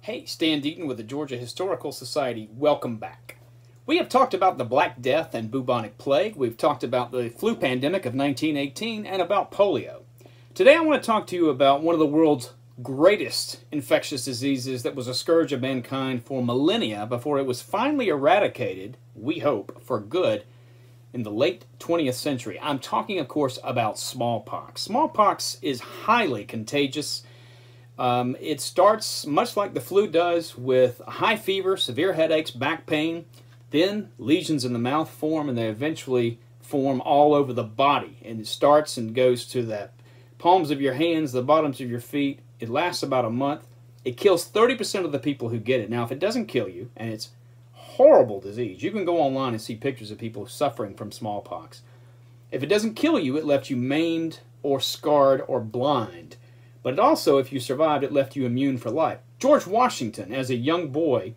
Hey, Stan Deaton with the Georgia Historical Society. Welcome back. We have talked about the Black Death and bubonic plague. We've talked about the flu pandemic of 1918 and about polio. Today I want to talk to you about one of the world's greatest infectious diseases that was a scourge of mankind for millennia before it was finally eradicated, we hope, for good in the late 20th century. I'm talking, of course, about smallpox. Smallpox is highly contagious. It starts much like the flu does with high fever, severe headaches, back pain. Then lesions in the mouth form and they eventually form all over the body. And it starts and goes to the palms of your hands, the bottoms of your feet. It lasts about a month. It kills 30% of the people who get it. Now, if it doesn't kill you, and it's horrible disease, you can go online and see pictures of people suffering from smallpox. If it doesn't kill you, it left you maimed or scarred or blind. But it also, if you survived, it left you immune for life. George Washington, as a young boy,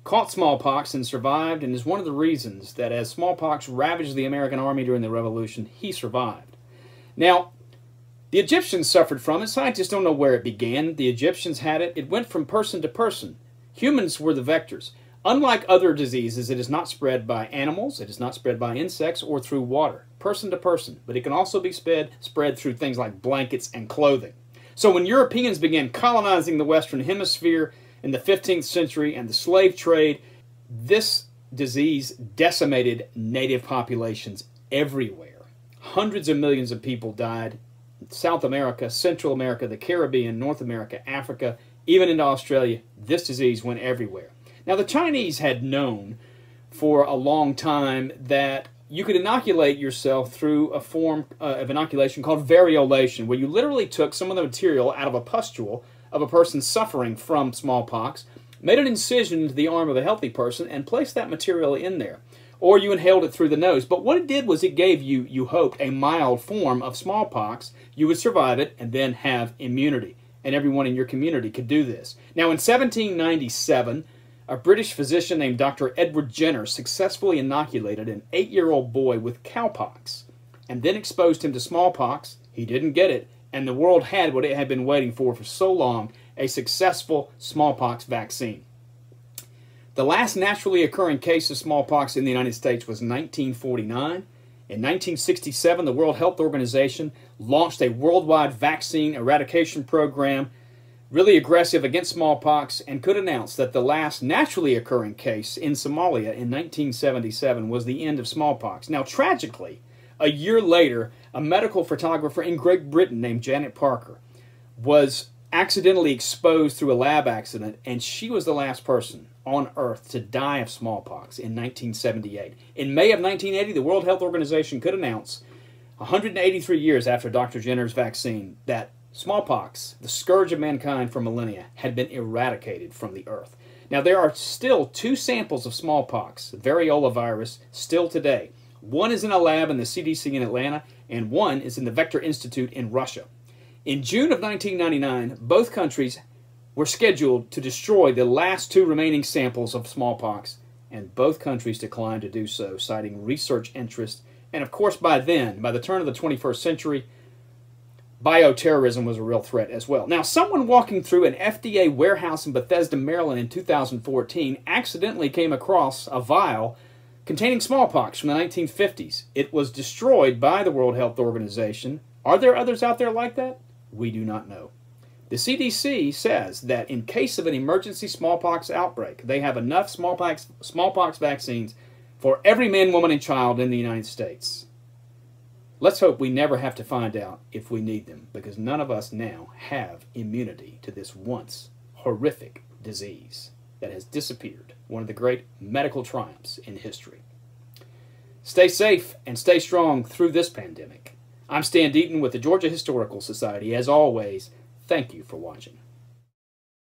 caught smallpox and survived, and is one of the reasons that as smallpox ravaged the American army during the Revolution, he survived. Now, the Egyptians suffered from it. Scientists don't know where it began. The Egyptians had it. It went from person to person. Humans were the vectors. Unlike other diseases, it is not spread by animals, it is not spread by insects, or through water. Person to person. But it can also be spread through things like blankets and clothing. So when Europeans began colonizing the Western Hemisphere in the 15th century and the slave trade, this disease decimated native populations everywhere. Hundreds of millions of people died in South America, Central America, the Caribbean, North America, Africa, even into Australia. This disease went everywhere. Now, the Chinese had known for a long time that you could inoculate yourself through a form of inoculation called variolation, where you literally took some of the material out of a pustule of a person suffering from smallpox, made an incision into the arm of a healthy person, and placed that material in there. Or you inhaled it through the nose. But what it did was it gave you, you hoped, a mild form of smallpox. You would survive it and then have immunity. And everyone in your community could do this. Now, in 1797, a British physician named Dr. Edward Jenner successfully inoculated an 8-year-old boy with cowpox and then exposed him to smallpox. He didn't get it, and the world had what it had been waiting for so long, a successful smallpox vaccine. The last naturally occurring case of smallpox in the United States was 1949. In 1967, the World Health Organization launched a worldwide vaccine eradication program, really aggressive against smallpox, and could announce that the last naturally occurring case in Somalia in 1977 was the end of smallpox. Now, tragically, a year later, a medical photographer in Great Britain named Janet Parker was accidentally exposed through a lab accident, and she was the last person on Earth to die of smallpox in 1978. In May of 1980, the World Health Organization could announce, 183 years after Dr. Jenner's vaccine, that smallpox, the scourge of mankind for millennia, had been eradicated from the earth. Now, there are still 2 samples of smallpox, variola virus, still today. One is in a lab in the CDC in Atlanta, and one is in the Vector Institute in Russia. In June of 1999, both countries were scheduled to destroy the last 2 remaining samples of smallpox, and both countries declined to do so, citing research interest. And of course, by then, by the turn of the 21st century, bioterrorism was a real threat as well. Now, someone walking through an FDA warehouse in Bethesda, Maryland in 2014 accidentally came across a vial containing smallpox from the 1950s. It was destroyed by the World Health Organization. Are there others out there like that? We do not know. The CDC says that in case of an emergency smallpox outbreak, they have enough smallpox vaccines for every man, woman, and child in the United States. Let's hope we never have to find out if we need them, because none of us now have immunity to this once horrific disease that has disappeared, one of the great medical triumphs in history. Stay safe and stay strong through this pandemic. I'm Stan Deaton with the Georgia Historical Society. As always, thank you for watching.